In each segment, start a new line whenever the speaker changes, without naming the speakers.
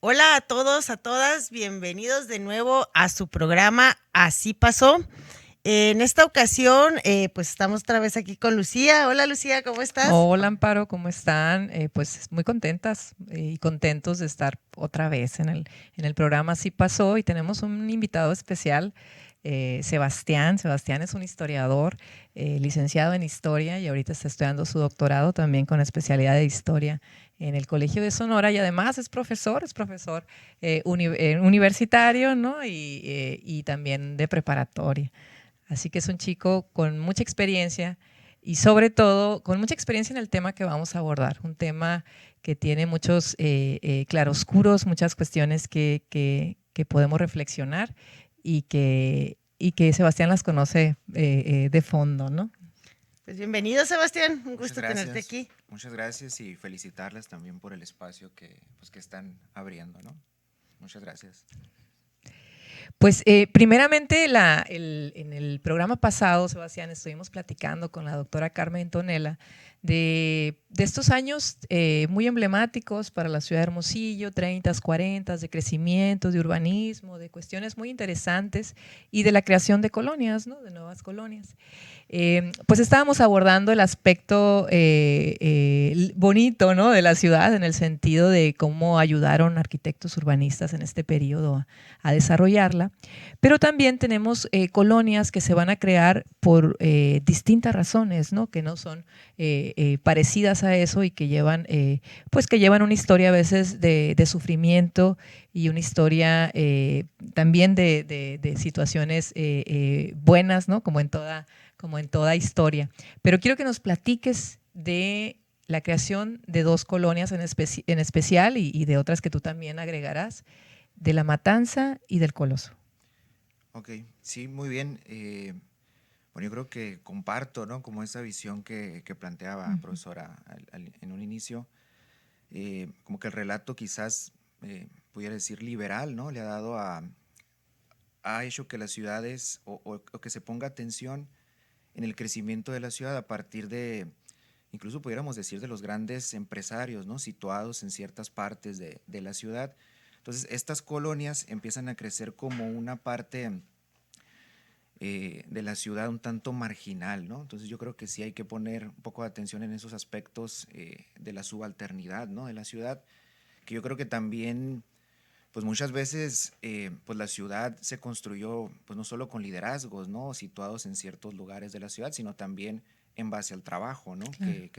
Hola a todos, a todas, bienvenidos de nuevo a su programa Así pasó. En esta ocasión, pues estamos otra vez aquí con Lucía. Hola Lucía, ¿cómo estás?
Hola Amparo, ¿cómo están? Pues muy contentas y contentos de estar otra vez en el programa Así pasó y tenemos un invitado especial, Sebastián. Sebastián es un historiador, licenciado en historia y ahorita está estudiando su doctorado también con especialidad de historia en el Colegio de Sonora y además es profesor universitario, ¿no? Y también de preparatoria. Así que es un chico con mucha experiencia y sobre todo con mucha experiencia en el tema que vamos a abordar, un tema que tiene muchos claroscuros, muchas cuestiones que podemos reflexionar y que Sebastián las conoce de fondo, ¿no?
Pues bienvenido Sebastián, un gusto tenerte aquí.
Muchas gracias y felicitarlas también por el espacio que están abriendo, ¿no? Muchas gracias.
Pues primeramente en el programa pasado, Sebastián, estuvimos platicando con la doctora Carmen Tonela de estos años muy emblemáticos para la ciudad de Hermosillo, 30, 40, de crecimiento, de urbanismo, de cuestiones muy interesantes y de la creación de colonias, ¿no? De nuevas colonias. Pues estábamos abordando el aspecto bonito, ¿no? De la ciudad en el sentido de cómo ayudaron arquitectos urbanistas en este periodo a desarrollarla, pero también tenemos colonias que se van a crear por distintas razones, ¿no? Que no son parecidas a eso y pues que llevan una historia a veces de sufrimiento y una historia también de situaciones buenas, ¿no? Como en toda historia. Pero quiero que nos platiques de la creación de dos colonias en especial y de otras que tú también agregarás, de La Matanza y del Coloso.
Ok, sí, muy bien. Bueno, yo creo que comparto, ¿no? Como esa visión que planteaba, profesora, en un inicio. Como que el relato quizás, pudiera decir liberal, ¿no? Le ha hecho que las ciudades o que se ponga atención en el crecimiento de la ciudad a partir de, incluso pudiéramos decir, de los grandes empresarios, ¿no? Situados en ciertas partes de la ciudad. Entonces, estas colonias empiezan a crecer como una parte de la ciudad un tanto marginal, ¿no? Entonces, yo creo que sí hay que poner un poco de atención en esos aspectos de la subalternidad, ¿no? De la ciudad, que yo creo que también pues muchas veces pues la ciudad se construyó pues no solo con liderazgos, ¿no? Situados en ciertos lugares de la ciudad, sino también en base al trabajo, ¿no?
Claro.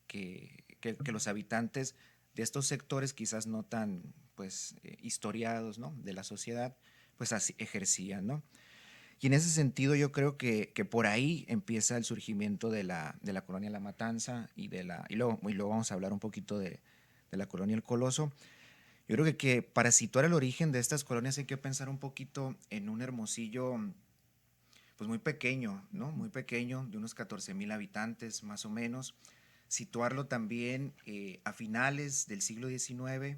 Que los habitantes de estos sectores quizás no tan pues historiados, ¿no? De la sociedad, pues así ejercían, ¿no? Y en ese sentido yo creo que por ahí empieza el surgimiento de la colonia La Matanza y luego vamos a hablar un poquito de la colonia El Coloso. Yo creo que para situar el origen de estas colonias hay que pensar un poquito en un Hermosillo pues muy pequeño, ¿no? Muy pequeño, de unos 14,000 habitantes más o menos. Situarlo también a finales del siglo XIX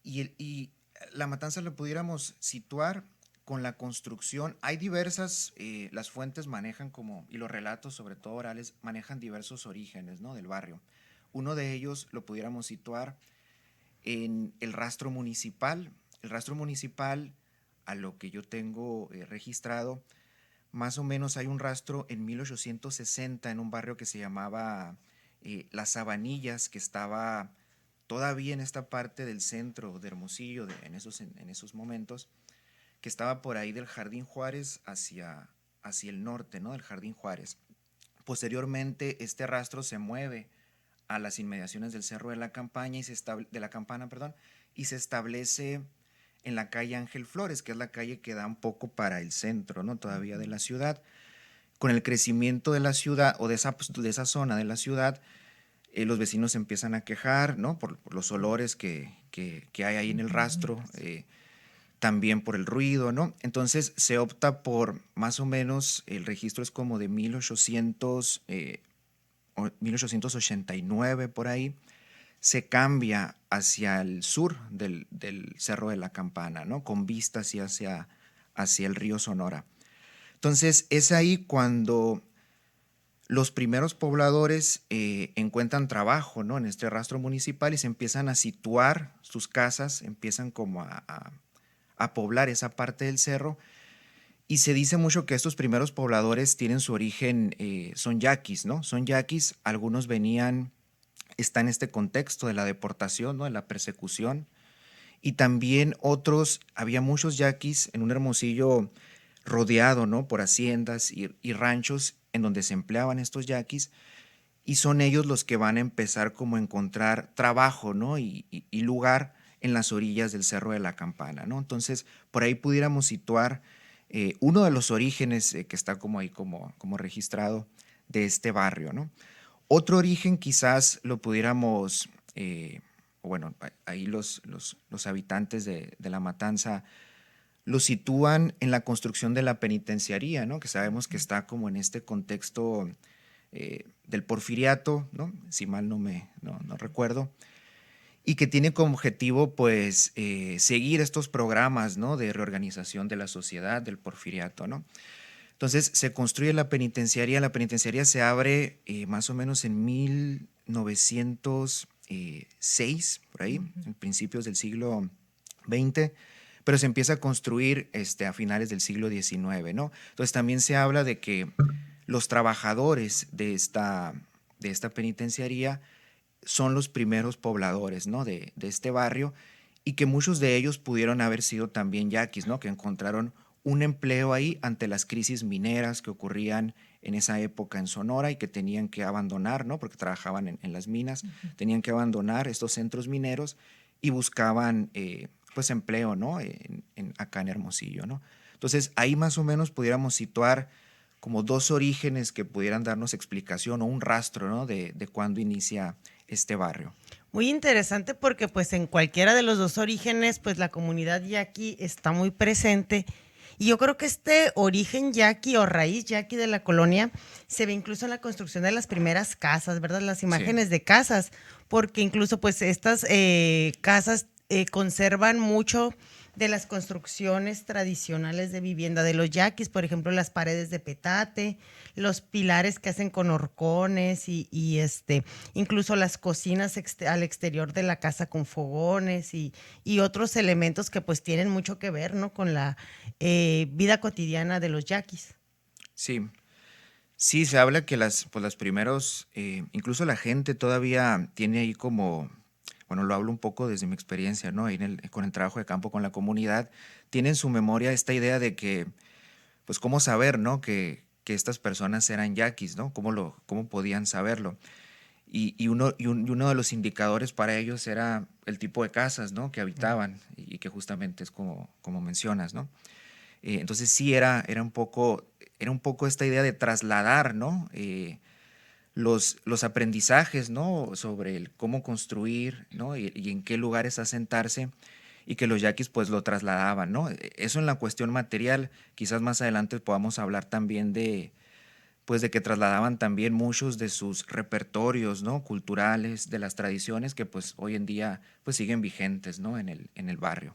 y La Matanza lo pudiéramos situar con la construcción. Hay diversas, las fuentes manejan como, y los relatos, sobre todo orales, manejan diversos orígenes, ¿no? Del barrio. Uno de ellos lo pudiéramos situar en el rastro municipal. El rastro municipal, a lo que yo tengo registrado, más o menos hay un rastro en 1860 en un barrio que se llamaba Las Sabanillas, que estaba todavía en esta parte del centro de Hermosillo, en esos momentos, que estaba por ahí del Jardín Juárez hacia el norte, ¿no? Del Jardín Juárez. Posteriormente, este rastro se mueve a las inmediaciones del Cerro de la Campaña de la Campana, perdón, y se establece en la calle Ángel Flores, que es la calle que da un poco para el centro, ¿no? Todavía de la ciudad. Con el crecimiento de la ciudad o de esa zona de la ciudad, los vecinos se empiezan a quejar, ¿no? Por los olores que hay ahí en el rastro, también por el ruido, ¿no? Entonces se opta por más o menos, el registro es como de 1889 por ahí, se cambia hacia el sur del Cerro de la Campana, ¿no? Con vista hacia el río Sonora. Entonces es ahí cuando los primeros pobladores encuentran trabajo, ¿no?, en este rastro municipal y se empiezan a situar sus casas, empiezan como a poblar esa parte del cerro. Y se dice mucho que estos primeros pobladores tienen su origen, son yaquis, ¿no? Son yaquis, algunos venían, está en este contexto de la deportación, ¿no?, de la persecución. Y también otros, había muchos yaquis en un Hermosillo rodeado, ¿no?, por haciendas y ranchos en donde se empleaban estos yaquis, y son ellos los que van a empezar como a encontrar trabajo, ¿no?, y lugar en las orillas del Cerro de la Campana, ¿no? Entonces, por ahí pudiéramos situar uno de los orígenes que está como ahí como registrado de este barrio, ¿no? Otro origen quizás lo pudiéramos, bueno, ahí los habitantes de La Matanza lo sitúan en la construcción de la penitenciaría, ¿no?, que sabemos que está como en este contexto del porfiriato, ¿no?, si mal no recuerdo, y que tiene como objetivo, pues, seguir estos programas, ¿no?, de reorganización de la sociedad del porfiriato, ¿no? Entonces se construye la penitenciaría se abre más o menos en 1906, por ahí, en principios del siglo XX, pero se empieza a construir a finales del siglo XIX, ¿no? Entonces también se habla de que los trabajadores de esta penitenciaría son los primeros pobladores, ¿no?, de este barrio, y que muchos de ellos pudieron haber sido también yaquis, ¿no?, que encontraron un empleo ahí ante las crisis mineras que ocurrían en esa época en Sonora y que tenían que abandonar, ¿no?, porque trabajaban en las minas, tenían que abandonar estos centros mineros y buscaban pues empleo, ¿no?, acá en Hermosillo, ¿no? Entonces ahí más o menos pudiéramos situar como dos orígenes que pudieran darnos explicación o un rastro, ¿no?, de cuándo inicia este barrio.
Muy interesante porque pues en cualquiera de los dos orígenes pues la comunidad yaqui está muy presente y yo creo que este origen yaqui o raíz yaqui de la colonia se ve incluso en la construcción de las primeras casas, ¿verdad? Las imágenes de casas, porque incluso pues estas casas conservan mucho de las construcciones tradicionales de vivienda de los yaquis, por ejemplo, las paredes de petate, los pilares que hacen con horcones y incluso las cocinas al exterior de la casa con fogones y otros elementos que pues tienen mucho que ver, ¿no?, con la vida cotidiana de los yaquis.
Sí, sí, se habla que las primeros, incluso la gente todavía tiene ahí como, bueno, lo hablo un poco desde mi experiencia, ¿no?, ahí con el trabajo de campo con la comunidad, tiene en su memoria esta idea de que, pues, cómo saber, ¿no?, que estas personas eran yaquis, ¿no? ¿Cómo podían saberlo? Y uno de los indicadores para ellos era el tipo de casas, ¿no?, que habitaban y que justamente es como mencionas, ¿no? Entonces sí era un poco esta idea de trasladar, ¿no?, los aprendizajes, ¿no?, sobre el cómo construir, ¿no?, y en qué lugares asentarse, y que los yaquis pues lo trasladaban, ¿no? Eso en la cuestión material. Quizás más adelante podamos hablar también de que trasladaban también muchos de sus repertorios, ¿no?, culturales, de las tradiciones que pues hoy en día pues siguen vigentes, ¿no?, en el barrio.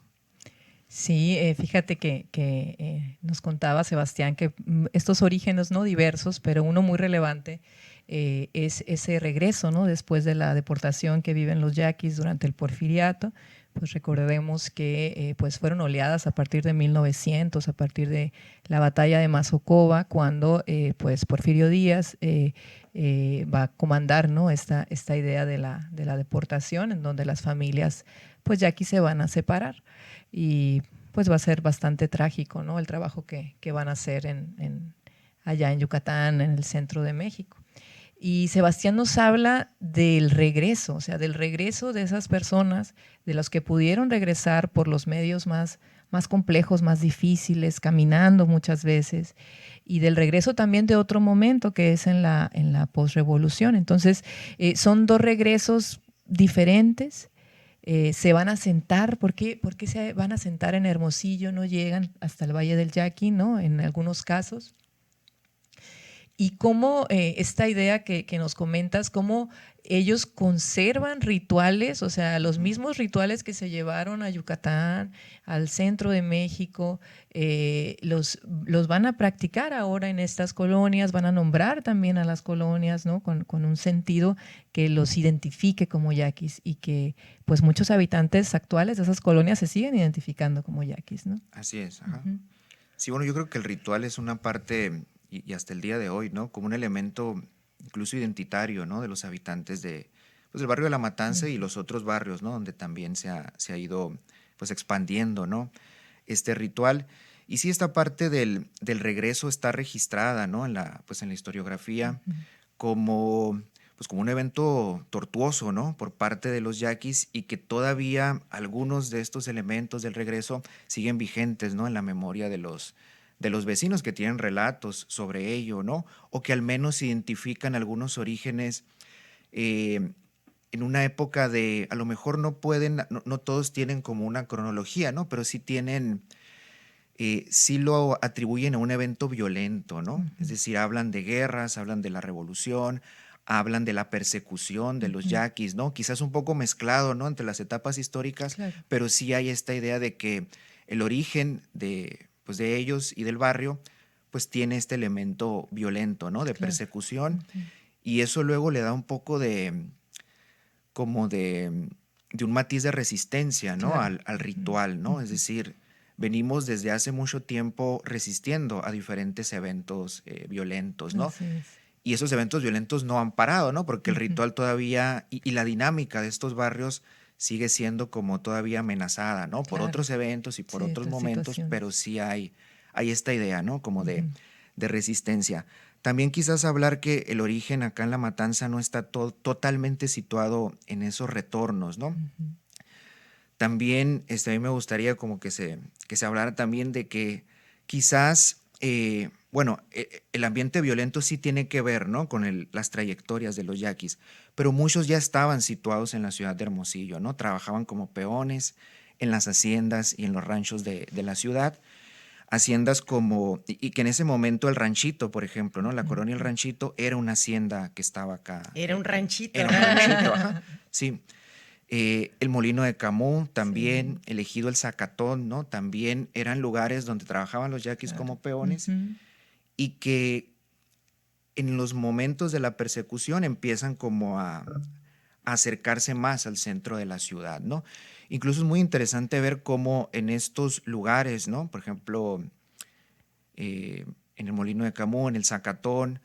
Sí, fíjate que nos contaba Sebastián que estos orígenes, ¿no?, diversos, pero uno muy relevante es ese regreso, ¿no?, después de la deportación que viven los yaquis durante el porfiriato. Pues recordemos que pues fueron oleadas a partir de 1900, a partir de la batalla de Mazocoba, cuando pues Porfirio Díaz va a comandar, ¿no?, esta idea de la deportación, en donde las familias pues yaquis se van a separar. Y pues va a ser bastante trágico, ¿no?, el trabajo que van a hacer allá en Yucatán, en el centro de México. Y Sebastián nos habla del regreso, o sea, del regreso de esas personas, de los que pudieron regresar por los medios más complejos, más difíciles, caminando muchas veces, y del regreso también de otro momento que es en la posrevolución. Entonces, son dos regresos diferentes. Se van a sentar, ¿por qué se van a sentar en Hermosillo? No llegan hasta el Valle del Yaqui, ¿no?, en algunos casos. y cómo esta idea que nos comentas, cómo ellos conservan rituales, o sea, los mismos rituales que se llevaron a Yucatán, al centro de México, los van a practicar ahora en estas colonias, van a nombrar también a las colonias, ¿no? Con un sentido que los identifique como yaquis y que pues muchos habitantes actuales de esas colonias se siguen identificando como yaquis, ¿no?
Así es, ajá. Sí, bueno, yo creo que el ritual es una parte, y hasta el día de hoy, ¿no? Como un elemento incluso identitario, ¿no? De los habitantes pues, del barrio de La Matanza y los otros barrios, ¿no? Donde también se ha ido, pues, expandiendo, ¿no? Este ritual. Y sí, esta parte del regreso está registrada, ¿no? Pues, en la historiografía como, pues, como un evento tortuoso, ¿no? Por parte de los yaquis, y que todavía algunos de estos elementos del regreso siguen vigentes, ¿no? En la memoria de los vecinos, que tienen relatos sobre ello, ¿no? O que al menos identifican algunos orígenes eh, en una época a lo mejor no todos tienen como una cronología, ¿no? Pero sí sí lo atribuyen a un evento violento, ¿no? Es decir, hablan de guerras, hablan de la revolución, hablan de la persecución de los yaquis, ¿no? Quizás un poco mezclado, ¿no? Entre las etapas históricas,
Claro.
pero sí hay esta idea de que el origen pues, de ellos y del barrio, pues tiene este elemento violento, ¿no? De
Claro.
persecución, y eso luego le da un poco como de un matiz de resistencia, ¿no?
Claro.
Al ritual, ¿no? Es decir, venimos desde hace mucho tiempo resistiendo a diferentes eventos violentos, ¿no?
Así es.
Y esos eventos violentos no han parado, ¿no? Porque el ritual todavía, y la dinámica de estos barrios sigue siendo como todavía amenazada, ¿no? Por
Claro.
otros eventos y por
Sí,
otros
otras
momentos,
situaciones.
pero sí hay esta idea, ¿no? Como de resistencia. También quizás hablar que el origen acá en La Matanza no está totalmente situado en esos retornos, ¿no? También a mí me gustaría como que se hablara también de que quizás, bueno, el ambiente violento sí tiene que ver, ¿no? Con las trayectorias de los yaquis, pero muchos ya estaban situados en la ciudad de Hermosillo, ¿no? Trabajaban como peones en las haciendas y en los ranchos de la ciudad. Haciendas como, y que en ese momento el ranchito, por ejemplo, ¿no? La colonia El Ranchito era una hacienda que estaba acá.
Era un ranchito.
Era un ranchito, ajá, sí. El Molino de Camus también,
Sí.
el Ejido El Zacatón, ¿no? También eran lugares donde trabajaban los yaquis
Claro.
como peones, y que en los momentos de la persecución empiezan como a acercarse más al centro de la ciudad, ¿no? Incluso es muy interesante ver cómo en estos lugares, ¿no? Por ejemplo, en el Molino de Camus, en el Zacatón,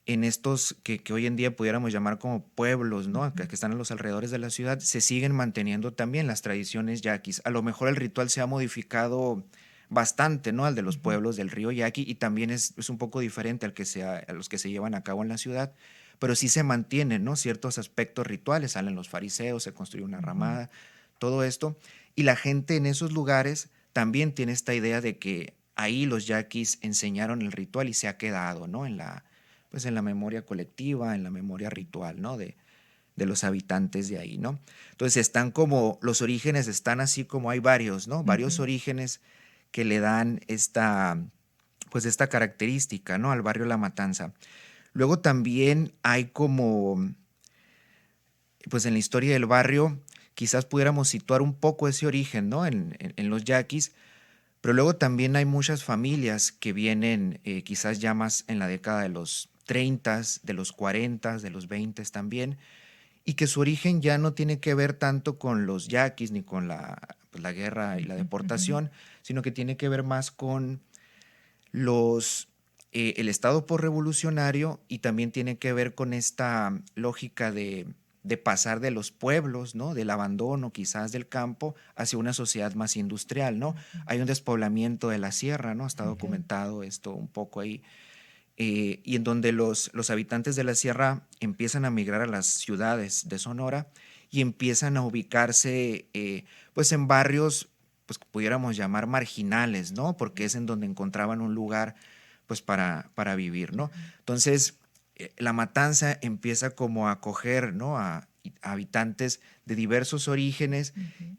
en estos que hoy en día pudiéramos llamar como pueblos, ¿no? Que están a los alrededores de la ciudad, se siguen manteniendo también las tradiciones yaquis. A lo mejor el ritual se ha modificado bastante, ¿no? Al de los pueblos del río Yaqui, y también es un poco diferente a los que se llevan a cabo en la ciudad, pero sí se mantienen, ¿no? Ciertos aspectos rituales, salen los fariseos, se construye una ramada, todo esto, y la gente en esos lugares también tiene esta idea de que ahí los yaquis enseñaron el ritual y se ha quedado, ¿no? Pues en la memoria colectiva, en la memoria ritual, ¿no? De los habitantes de ahí, ¿no? Entonces los orígenes están así como hay varios, ¿no? Varios orígenes que le dan pues esta característica, ¿no? Al barrio La Matanza. Luego también hay pues en la historia del barrio, quizás pudiéramos situar un poco ese origen, ¿no? En los yaquis, pero luego también hay muchas familias que vienen quizás ya más en la década de los 30, de los 40, de los 20 también, y que su origen ya no tiene que ver tanto con los yaquis ni con pues, la guerra y la deportación, sino que tiene que ver más con el Estado posrevolucionario, y también tiene que ver con esta lógica de pasar de los pueblos, ¿no? Del abandono quizás del campo hacia una sociedad más industrial, ¿no? Hay un despoblamiento de la sierra, ¿no? Está documentado esto un poco ahí, y en donde los habitantes de la sierra empiezan a migrar a las ciudades de Sonora y empiezan a ubicarse pues en barrios, pues que pudiéramos llamar marginales, ¿no? Porque es en donde encontraban un lugar pues para vivir, ¿no? Entonces, La Matanza empieza como a acoger, ¿no? A habitantes de diversos orígenes,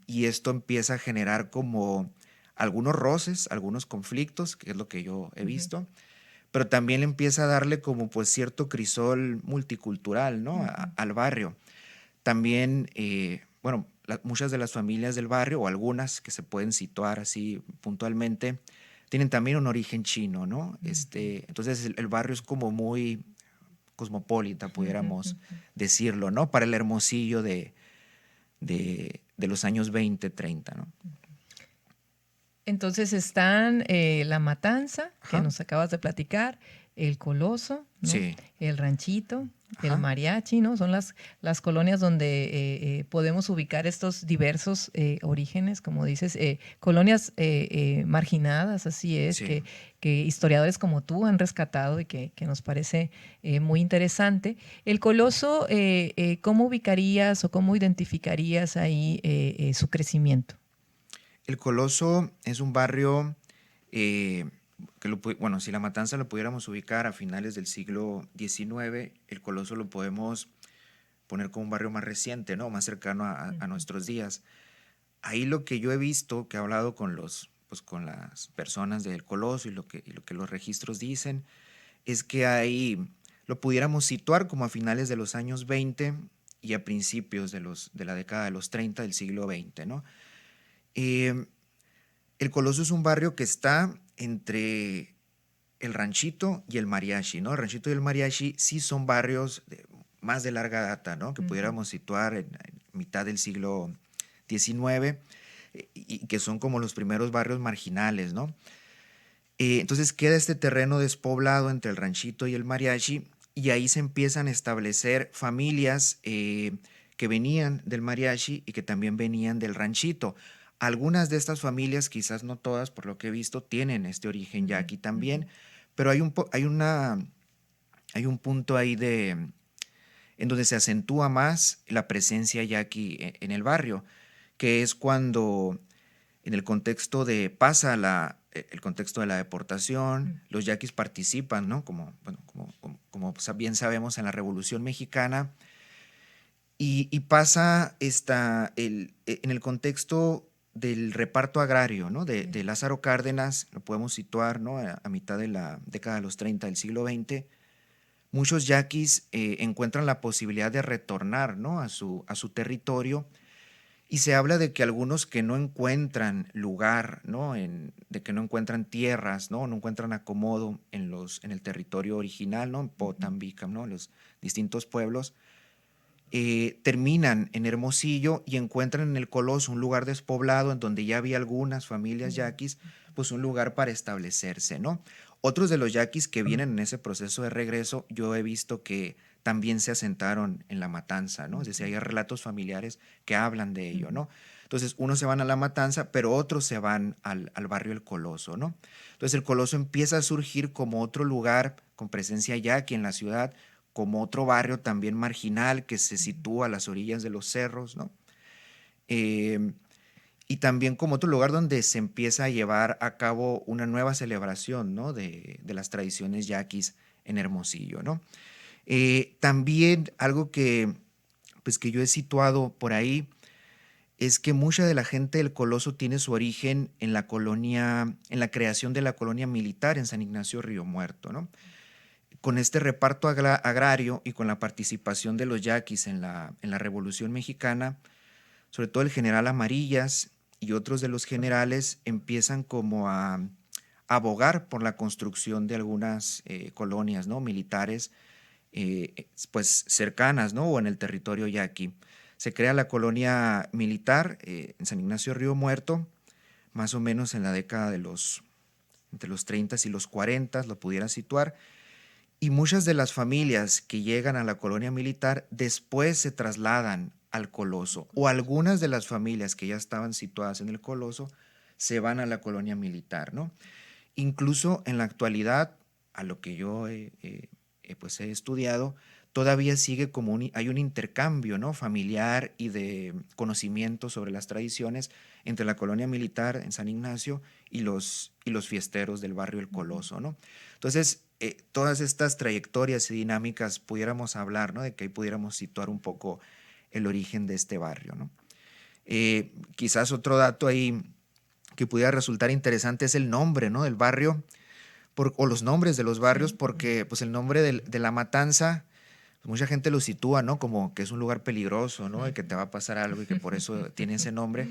y esto empieza a generar como algunos roces, algunos conflictos, que es lo que yo he visto, pero también empieza a darle como pues cierto crisol multicultural, ¿no? Al barrio. También, bueno, muchas de las familias del barrio, o algunas que se pueden situar así puntualmente, tienen también un origen chino, ¿no? Entonces el barrio es como muy cosmopolita, pudiéramos decirlo, ¿no? Para el Hermosillo de los años 20, 30, ¿no?
Entonces están La Matanza, que
Ajá.
nos acabas de platicar, El Coloso, ¿no?
Sí.
El Ranchito,
Ajá.
el Mariachi, ¿no? Son las colonias donde podemos ubicar estos diversos orígenes, como dices, colonias marginadas, así es,
Sí.
que historiadores como tú han rescatado y que nos parece muy interesante. El Coloso, ¿cómo ubicarías o cómo identificarías ahí su crecimiento?
El Coloso es un barrio que bueno, si La Matanza lo pudiéramos ubicar a finales del siglo XIX, el Coloso lo podemos poner como un barrio más reciente, ¿no? Más cercano a nuestros días. Ahí lo que yo he visto, que he hablado con pues con las personas del Coloso y lo que los registros dicen, es que ahí lo pudiéramos situar como a finales de los años 20 y a principios de la década de los 30 del siglo XX, ¿no? Eh, el Coloso es un barrio que está entre el Ranchito y el Mariachi, ¿no? El Ranchito y el Mariachi sí son barrios más de larga data, ¿no? Que pudiéramos situar en mitad del siglo XIX y que son como los primeros barrios marginales, ¿no? Entonces queda este terreno despoblado entre el Ranchito y el Mariachi y ahí se empiezan a establecer familias que venían del Mariachi y que también venían del Ranchito. Algunas de estas familias, quizás no todas, por lo que he visto, tienen este origen yaqui también, pero hay un punto ahí en donde se acentúa más la presencia yaqui en el barrio, que es cuando en el contexto de el contexto de la deportación, los yaquis participan, ¿no? Como bien sabemos en la Revolución Mexicana, y pasa en el contexto del reparto agrario, ¿no? De Lázaro Cárdenas, lo podemos situar, ¿no? A mitad de la década de los 30 del siglo XX, muchos yaquis encuentran la posibilidad de retornar, ¿no? A su territorio. Y se habla de que algunos que no encuentran lugar, ¿no? De que no encuentran tierras, ¿no? No encuentran acomodo en el territorio original, ¿no? En Potam, Bicam, ¿no? Los distintos pueblos, terminan en Hermosillo y encuentran en el Coloso un lugar despoblado en donde ya había algunas familias yaquis, pues un lugar para establecerse, ¿no? Otros de los yaquis que vienen en ese proceso de regreso, yo he visto que también se asentaron en La Matanza, ¿no? Es decir, hay relatos familiares que hablan de ello, ¿no? Entonces, unos se van a La Matanza, pero otros se van al barrio El Coloso, ¿no? Entonces, el Coloso empieza a surgir como otro lugar con presencia yaqui en la ciudad, como otro barrio también marginal que se sitúa a las orillas de los cerros, ¿no? Eh, y también como otro lugar donde se empieza a llevar a cabo una nueva celebración, ¿no? De las tradiciones yaquis en Hermosillo, ¿no? También algo pues que yo he situado por ahí es que mucha de la gente del Coloso tiene su origen en la colonia, en la creación de la colonia militar en San Ignacio Río Muerto, ¿no? Con este reparto agrario y con la participación de los yaquis en la Revolución Mexicana, sobre todo el general Amarillas y otros de los generales empiezan como a abogar por la construcción de algunas colonias, ¿no? Militares, pues cercanas, ¿no? O en el territorio yaqui. Se crea la colonia militar en San Ignacio Río Muerto, más o menos en la década entre los 30 y los 40, lo pudiera situar. Y muchas de las familias que llegan a la colonia militar después se trasladan al Coloso, o algunas de las familias que ya estaban situadas en el Coloso se van a la colonia militar, ¿no? Incluso en la actualidad, a lo que yo pues he estudiado, todavía sigue como hay un intercambio, ¿no? Familiar y de conocimiento sobre las tradiciones entre la colonia militar en San Ignacio y los fiesteros del barrio El Coloso, ¿no? Entonces, todas estas trayectorias y dinámicas pudiéramos hablar, ¿no? De que ahí pudiéramos situar un poco el origen de este barrio, ¿no? Quizás otro dato ahí que pudiera resultar interesante es el nombre, ¿no? Del barrio, o los nombres de los barrios, porque pues el nombre de La Matanza, pues, mucha gente lo sitúa, ¿no? Como que es un lugar peligroso, ¿no? Y que te va a pasar algo y que por eso tiene ese nombre.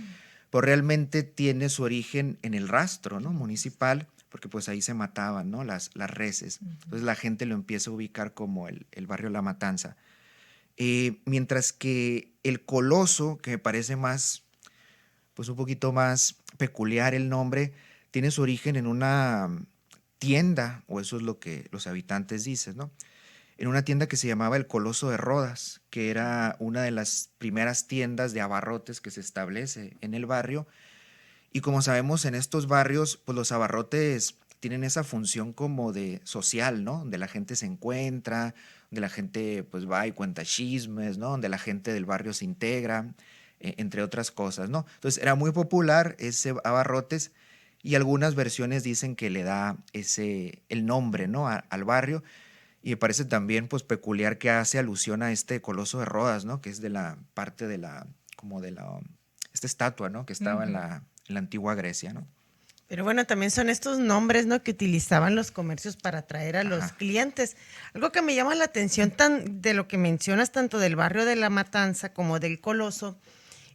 Pero realmente tiene su origen en el rastro, ¿no? Municipal, porque pues ahí se mataban, ¿no? Las reses. Entonces la gente lo empieza a ubicar como el barrio La Matanza. Mientras que el Coloso, que me parece más, pues un poquito más peculiar el nombre, tiene su origen en una tienda, o eso es lo que los habitantes dicen, ¿no? En una tienda que se llamaba el Coloso de Rodas, que era una de las primeras tiendas de abarrotes que se establece en el barrio. Y como sabemos, en estos barrios, pues los abarrotes tienen esa función como de social, ¿no? Donde la gente se encuentra, donde la gente pues va y cuenta chismes, ¿no? Donde la gente del barrio se integra, entre otras cosas, ¿no? Entonces era muy popular ese abarrotes y algunas versiones dicen que le da el nombre, ¿no? Al barrio. Y me parece también pues peculiar que hace alusión a este Coloso de Rodas, ¿no? Que es de la parte de la, como de la, esta estatua, ¿no? Que estaba en la antigua Grecia, ¿no?
Pero bueno, también son estos nombres, ¿no? Que utilizaban los comercios para atraer a los
Ajá.
clientes. Algo que me llama la atención de lo que mencionas tanto del barrio de La Matanza como del Coloso,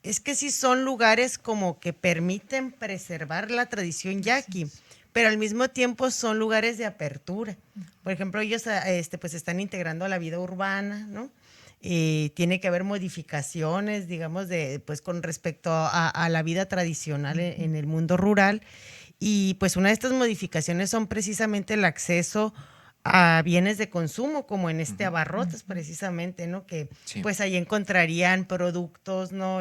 es que sí son lugares como que permiten preservar la tradición yaqui, pero al mismo tiempo son lugares de apertura. Por ejemplo, ellos pues están integrando a la vida urbana, ¿no? Tiene que haber modificaciones, digamos, pues con respecto a la vida tradicional en el mundo rural. Y pues una de estas modificaciones son precisamente el acceso a bienes de consumo, como en este abarrotes precisamente, ¿no? Que
Sí.
pues ahí encontrarían productos, ¿no?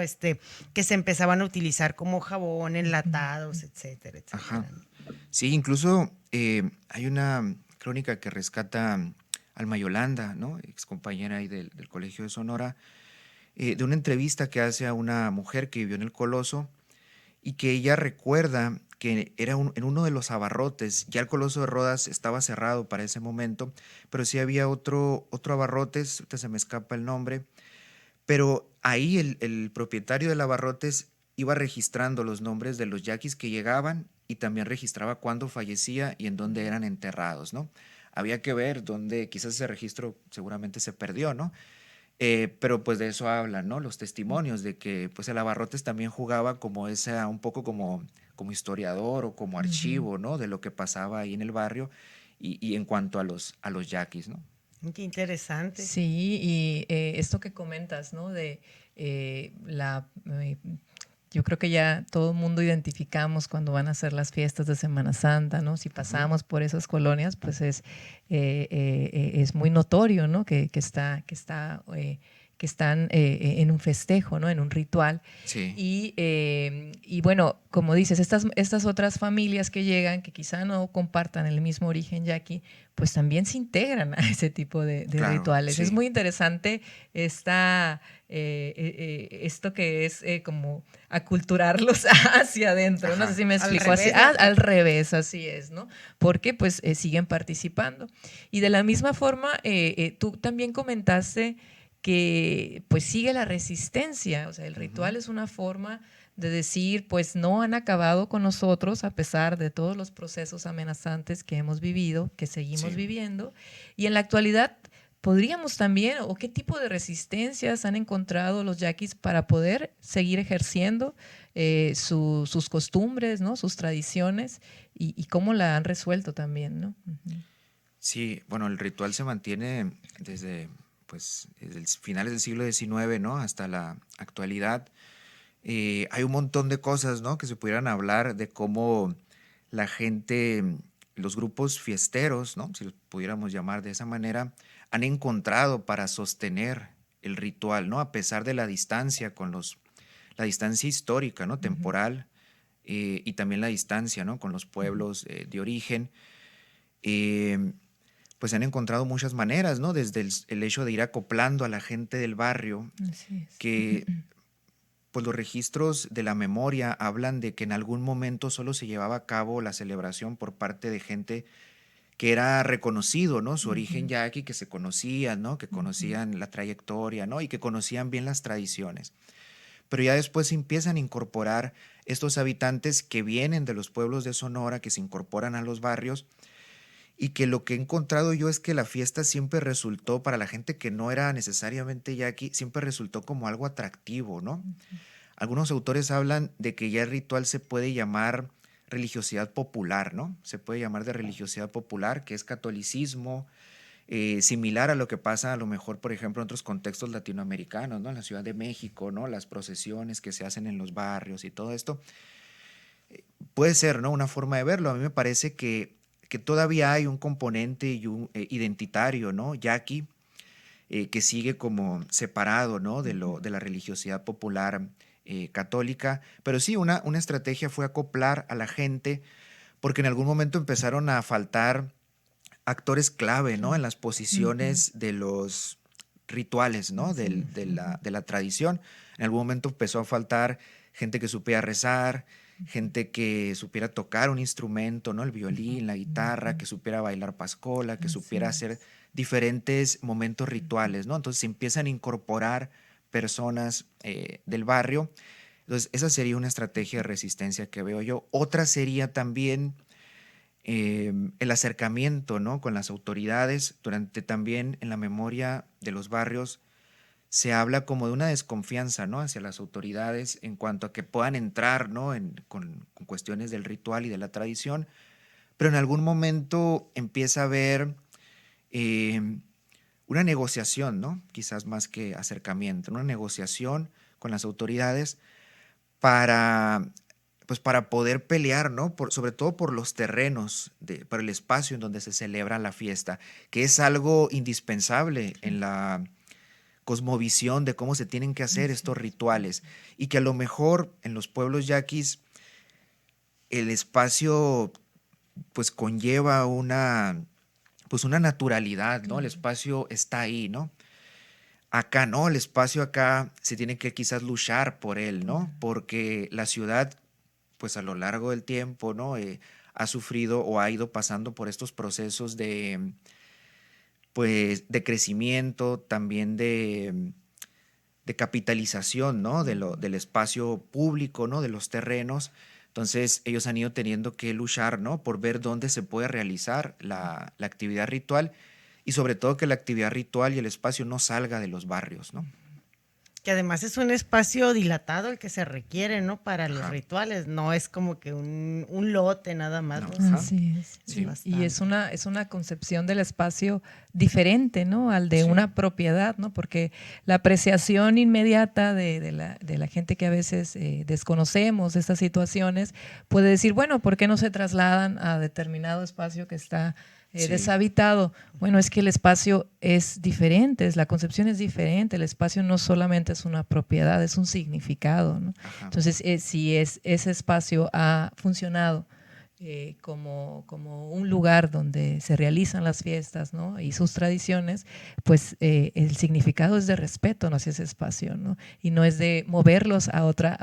Que se empezaban a utilizar como jabón, enlatados, etcétera,
Ajá.
etcétera, ¿no?
Sí, incluso hay una crónica que rescata Alma Yolanda, ¿no? Ex compañera ahí del Colegio de Sonora, de una entrevista que hace a una mujer que vivió en el Coloso y que ella recuerda que era en uno de los abarrotes, ya el Coloso de Rodas estaba cerrado para ese momento, pero sí había otro abarrotes, ahorita se me escapa el nombre, pero ahí el propietario del abarrotes iba registrando los nombres de los yaquis que llegaban y también registraba cuándo fallecía y en dónde eran enterrados, ¿no? Había que ver dónde, quizás ese registro seguramente se perdió, ¿no? Pero pues de eso hablan, ¿no? Los testimonios de que pues el Abarrotes también jugaba como un poco como historiador o como archivo, ¿no? De lo que pasaba ahí en el barrio y en cuanto a los yaquis, ¿no?
Qué interesante.
Sí, y esto que comentas, ¿no? De yo creo que ya todo el mundo identificamos cuando van a ser las fiestas de Semana Santa, ¿no? Si pasamos por esas colonias, pues es muy notorio, ¿no? Que están en un festejo, ¿no? En un ritual.
Sí,
Y bueno, como dices, estas otras familias que llegan, que quizá no compartan el mismo origen yaqui, pues también se integran a ese tipo de
claro,
rituales. Es
sí.
muy interesante esto que es como aculturarlos hacia adentro. No sé
Ajá.
si me
Al
explico así.
revés, ¿no?
Al revés, así es, ¿no? Porque pues siguen participando. Y de la misma forma, tú también comentaste que pues sigue la resistencia, o sea, el ritual es una forma de decir, pues no han acabado con nosotros a pesar de todos los procesos amenazantes que hemos vivido, que seguimos
Sí.
viviendo, y en la actualidad podríamos también, o qué tipo de resistencias han encontrado los yaquis para poder seguir ejerciendo sus costumbres, ¿no? Sus tradiciones, y cómo la han resuelto también, ¿no?
Sí, bueno, el ritual se mantiene desde finales del siglo XIX, ¿no? Hasta la actualidad. Hay un montón de cosas, ¿no? Que se pudieran hablar de cómo la gente, los grupos fiesteros, ¿no? Si los pudiéramos llamar de esa manera, han encontrado para sostener el ritual, ¿no? A pesar de la distancia la distancia histórica, ¿no? Temporal, y también la distancia, ¿no? Con los pueblos de origen. Eh, pues han encontrado muchas maneras, ¿no? Desde el hecho de ir acoplando a la gente del barrio,
Así es.
que pues los registros de la memoria hablan de que en algún momento solo se llevaba a cabo la celebración por parte de gente que era reconocido, ¿no? Su origen yaqui, que se conocían, ¿no? Que conocían la trayectoria, ¿no? Y que conocían bien las tradiciones. Pero ya después se empiezan a incorporar estos habitantes que vienen de los pueblos de Sonora, que se incorporan a los barrios y que lo que he encontrado yo es que la fiesta siempre resultó, para la gente que no era necesariamente yaqui, siempre resultó como algo atractivo, ¿no? Algunos autores hablan de que ya el ritual se puede llamar religiosidad popular, ¿no? Se puede llamar de religiosidad popular, que es catolicismo, similar a lo que pasa a lo mejor, por ejemplo, en otros contextos latinoamericanos, ¿no? En la Ciudad de México, ¿no? Las procesiones que se hacen en los barrios y todo esto. Puede ser, ¿no? Una forma de verlo. A mí me parece que todavía hay un componente y un, identitario, ¿no? Yaqui, que sigue como separado, ¿no? De la religiosidad popular católica. Pero sí, una estrategia fue acoplar a la gente, porque en algún momento empezaron a faltar actores clave, ¿no? En las posiciones de los rituales, ¿no? De la tradición. En algún momento empezó a faltar gente que supiera rezar, gente que supiera tocar un instrumento, ¿no? El violín, la guitarra, que supiera bailar pascola, que supiera hacer diferentes momentos rituales, ¿no? Entonces se empiezan a incorporar personas del barrio. Entonces esa sería una estrategia de resistencia que veo yo. Otra sería también el acercamiento, ¿no? Con las autoridades. Durante también en la memoria de los barrios se habla como de una desconfianza, ¿no? Hacia las autoridades en cuanto a que puedan entrar, ¿no? Con cuestiones del ritual y de la tradición, pero en algún momento empieza a haber eh, una negociación, ¿no? Quizás más que acercamiento, una negociación con las autoridades para, pues para poder pelear, ¿no? Sobre todo por los terrenos, por el espacio en donde se celebra la fiesta, que es algo indispensable en la cosmovisión de cómo se tienen que hacer estos rituales, y que a lo mejor en los pueblos yaquis el espacio pues conlleva una naturalidad, ¿no? El espacio está ahí, ¿no? Acá no, el espacio acá se tiene que quizás luchar por él, ¿no? Porque la ciudad, pues a lo largo del tiempo, ¿no? Ha sufrido o ha ido pasando por estos procesos pues, de crecimiento, también de capitalización, ¿no? Del espacio público, ¿no? De los terrenos. Entonces, ellos han ido teniendo que luchar, ¿no? Por ver dónde se puede realizar la actividad ritual, y sobre todo que la actividad ritual y el espacio no salga de los barrios, ¿no?
Que además es un espacio dilatado el que se requiere, ¿no? Para los
Ajá.
rituales, no es como que un lote nada más,
No.
¿no?
Ajá.
Así es.
Sí.
Y es una concepción del espacio diferente, ¿no? Al de
Sí.
una propiedad, ¿no? Porque la apreciación inmediata de la gente que a veces desconocemos estas situaciones puede decir, bueno, ¿por qué no se trasladan a determinado espacio que está
Sí.
deshabitado? Bueno, es que el espacio es diferente, la concepción es diferente, el espacio no solamente es una propiedad, es un significado, ¿no?
Ajá.
Entonces, si ese espacio ha funcionado como un lugar donde se realizan las fiestas, ¿no? Y sus tradiciones, pues el significado es de respeto, ¿no? Hacia ese espacio, ¿no? Y no es de moverlos a otra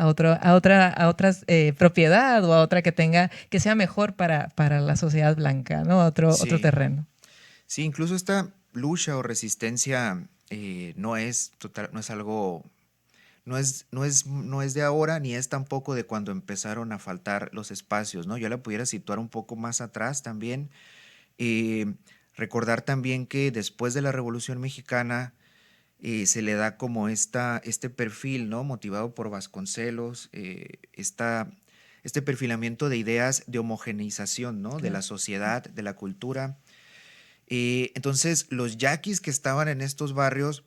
propiedad o a otra que sea mejor para la sociedad blanca, ¿no? Otro
Sí.
terreno.
Sí, incluso esta lucha o resistencia no es algo, no es de ahora, ni es tampoco de cuando empezaron a faltar los espacios, ¿no? Yo la pudiera situar un poco más atrás también. Eh, Recordar también que después de la Revolución Mexicana se le da como este perfil, ¿no? Motivado por Vasconcelos, este perfilamiento de ideas de homogeneización, ¿no? De la sociedad, de la cultura. Entonces, los yaquis que estaban en estos barrios,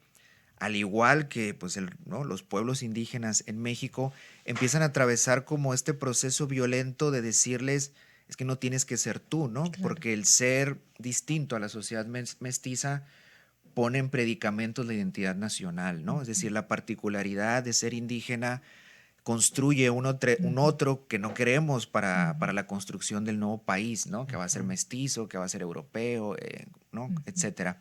al igual que pues, ¿no? los pueblos indígenas en México, empiezan a atravesar como este proceso violento de decirles, es que no tienes que ser tú, ¿no?
Claro.
Porque el ser distinto a la sociedad mestiza pone en predicamentos la identidad nacional, ¿no? Es decir, la particularidad de ser indígena construye un otro que no queremos para la construcción del nuevo país, ¿no? Que va a ser mestizo, que va a ser europeo, ¿no? Etcétera.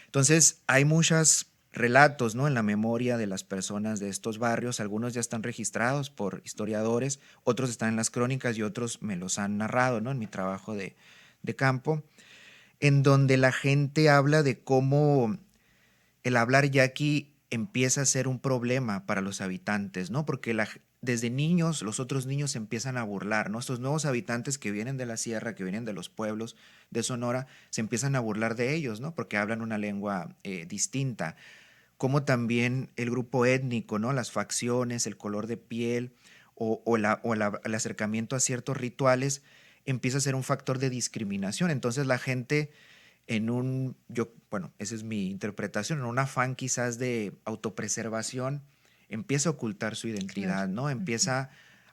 Entonces, hay muchos relatos, ¿no? En la memoria de las personas de estos barrios. Algunos ya están registrados por historiadores, otros están en las crónicas y otros me los han narrado, ¿no? En mi trabajo de campo, en donde la gente habla de cómo el hablar yaqui empieza a ser un problema para los habitantes, ¿no? Porque desde niños, los otros niños se empiezan a burlar, ¿no? Estos nuevos habitantes que vienen de la sierra, que vienen de los pueblos de Sonora, se empiezan a burlar de ellos, ¿no? Porque hablan una lengua distinta. Como también el grupo étnico, ¿no? Las facciones, el color de piel el acercamiento a ciertos rituales empieza a ser un factor de discriminación. Entonces la gente bueno, esa es mi interpretación, en un afán quizás de autopreservación, empieza a ocultar su identidad, claro, ¿no? Empieza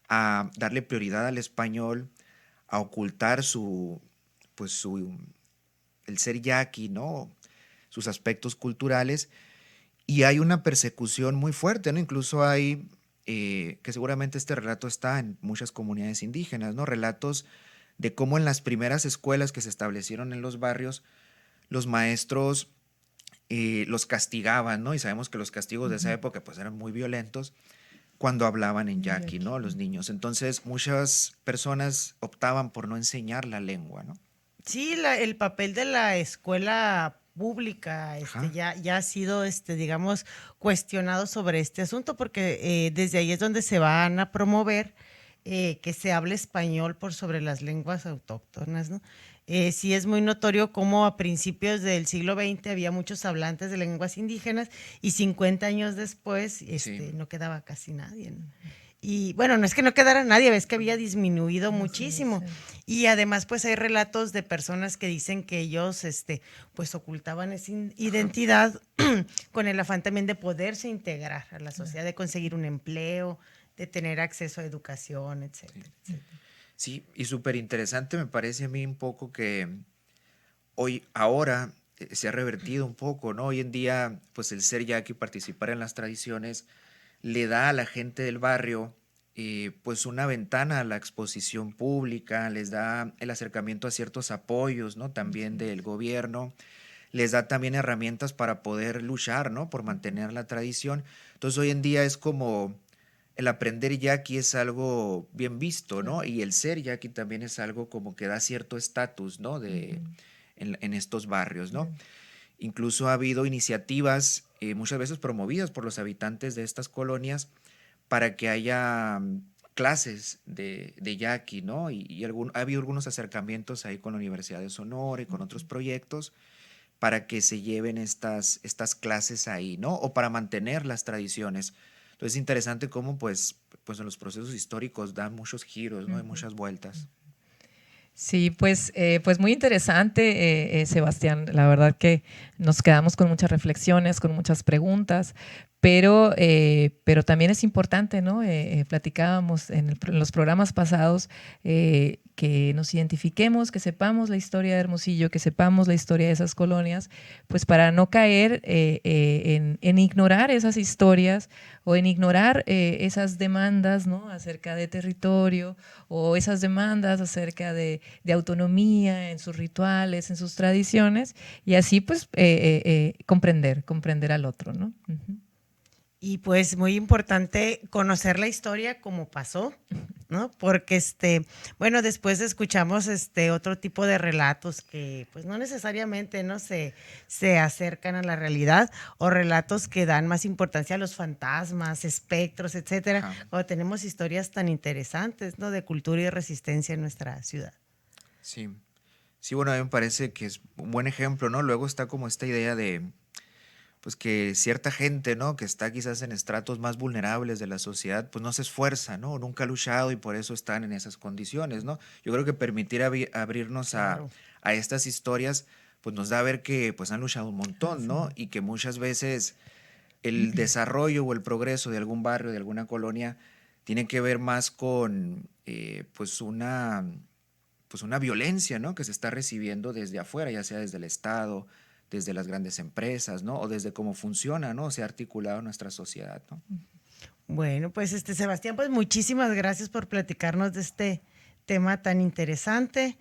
a darle prioridad al español, a ocultar el ser yaqui, ¿no? Sus aspectos culturales, y hay una persecución muy fuerte, ¿no? Incluso hay, que seguramente este relato está en muchas comunidades indígenas, ¿no? Relatos de cómo en las primeras escuelas que se establecieron en los barrios, los maestros los castigaban, ¿no? Y sabemos que los castigos de esa época pues eran muy violentos cuando hablaban en yaqui, ¿no? Los niños. Entonces muchas personas optaban por no enseñar la lengua, ¿no?
Sí, el papel de la escuela pública ya ha sido, digamos, cuestionado sobre este asunto, porque desde ahí es donde se van a promover que se hable español por sobre las lenguas autóctonas, ¿no? Sí es muy notorio cómo a principios del siglo XX había muchos hablantes de lenguas indígenas y 50 años después sí, no quedaba casi nadie, ¿no? Y bueno, no es que no quedara nadie, ves que había disminuido muchísimo. Sí. Y además pues hay relatos de personas que dicen que ellos pues ocultaban esa identidad con el afán también de poderse integrar a la sociedad, de conseguir un empleo, de tener acceso a educación, etcétera, etcétera.
Sí, y súper interesante me parece a mí un poco que ahora se ha revertido un poco, ¿no? Hoy en día, pues el ser yaqui, participar en las tradiciones, le da a la gente del barrio pues una ventana a la exposición pública, les da el acercamiento a ciertos apoyos, ¿no? También del gobierno, les da también herramientas para poder luchar, ¿no? Por mantener la tradición. Entonces hoy en día es como el aprender yaqui es algo bien visto, ¿no? Y el ser yaqui también es algo como que da cierto estatus, ¿no? En estos barrios, ¿no? Incluso ha habido iniciativas muchas veces promovidas por los habitantes de estas colonias para que haya clases de yaqui, ¿no? Ha habido algunos acercamientos ahí con la Universidad de Sonora y con otros proyectos para que se lleven estas clases ahí, ¿no? O para mantener las tradiciones. Entonces es interesante cómo pues en los procesos históricos dan muchos giros, ¿no? Hay muchas vueltas.
Sí, pues muy interesante, Sebastián. La verdad que nos quedamos con muchas reflexiones, con muchas preguntas, pero también es importante, ¿no? Platicábamos en los programas pasados que nos identifiquemos, que sepamos la historia de Hermosillo, que sepamos la historia de esas colonias, pues para no caer en ignorar esas historias o en ignorar esas demandas, ¿no? Acerca de territorio o esas demandas acerca de autonomía en sus rituales, en sus tradiciones, y así pues comprender al otro, ¿no? Uh-huh.
Y pues muy importante conocer la historia como pasó, ¿no? Porque bueno, después escuchamos otro tipo de relatos que pues no necesariamente no se acercan a la realidad, o relatos que dan más importancia a los fantasmas, espectros, etcétera, cuando tenemos historias tan interesantes, ¿no? De cultura y de resistencia en nuestra ciudad.
Sí. Sí, bueno, a mí me parece que es un buen ejemplo, ¿no? Luego está como esta idea de pues que cierta gente, ¿no? Que está quizás en estratos más vulnerables de la sociedad, pues no se esfuerza, ¿no? Nunca ha luchado y por eso están en esas condiciones, ¿no? Yo creo que permitir abrirnos
Claro.
a estas historias, pues nos da a ver que pues han luchado un montón, ¿no? Y que muchas veces el desarrollo o el progreso de algún barrio, de alguna colonia, tiene que ver más con pues una violencia, ¿no? Que se está recibiendo desde afuera, ya sea desde el Estado, desde las grandes empresas, ¿no? O desde cómo funciona, ¿no? Se ha articulado nuestra sociedad, ¿no?
Bueno, pues Sebastián, pues muchísimas gracias por platicarnos de este tema tan interesante.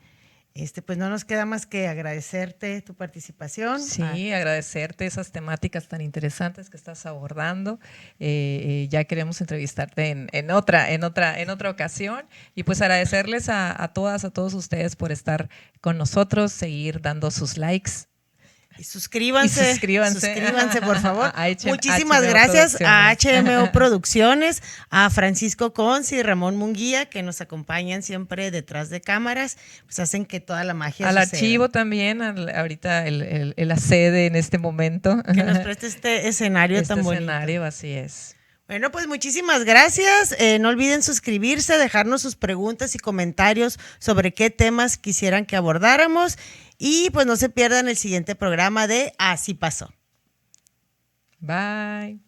Pues no nos queda más que agradecerte tu participación.
Sí, agradecerte esas temáticas tan interesantes que estás abordando. Ya queremos entrevistarte en otra ocasión, y pues agradecerles a todas, a todos ustedes por estar con nosotros, seguir dando sus likes.
Suscríbanse, suscríbanse por favor.
A
Muchísimas
HMO
gracias a
Producciones.
HMO Producciones, a Francisco Cons y Ramón Munguía, que nos acompañan siempre detrás de cámaras, pues hacen que toda la magia
Al
suceda.
archivo también, ahorita la sede en este momento.
Que nos preste este escenario tan bonito.
Escenario, así es.
Bueno, pues muchísimas gracias. No olviden suscribirse, dejarnos sus preguntas y comentarios sobre qué temas quisieran que abordáramos. Y pues no se pierdan el siguiente programa de Así Pasó.
Bye.